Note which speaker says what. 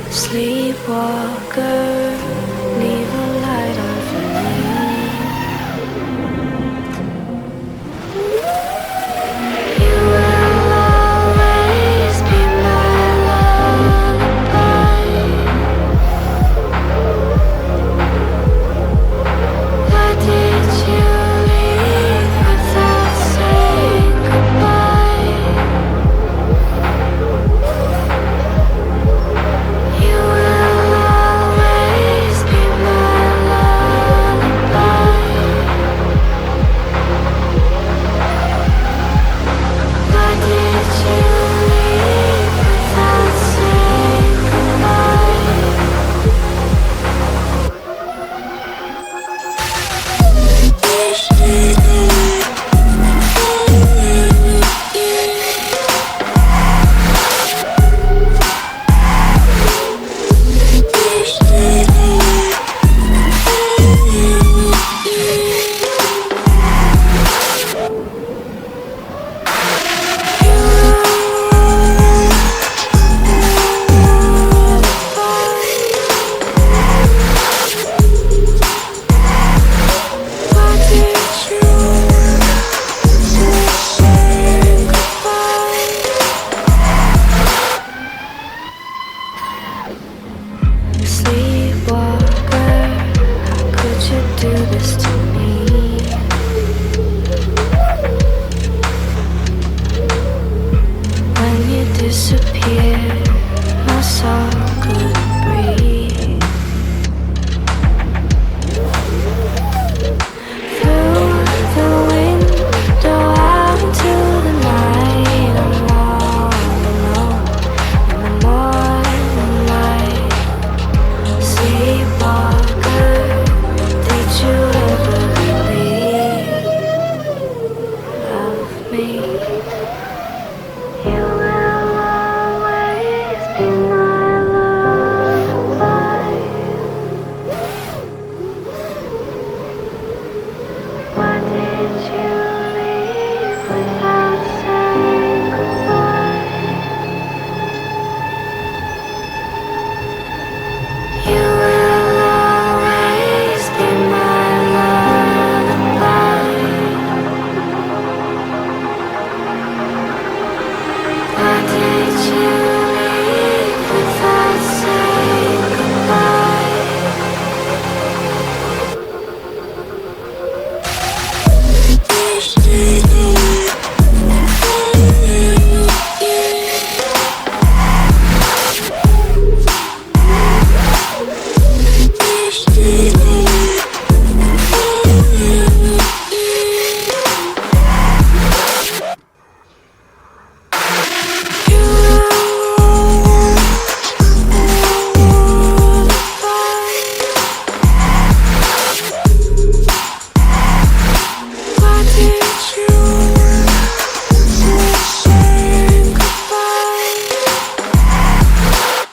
Speaker 1: Sleepwalker, leave a light on for me. You will always be my lullaby. Why did you leave without saying goodbye? You will always be my lullaby. Why did you leave without saying goodbye? Sleepwalker, how could you do this to me? When you disappeared, I saw good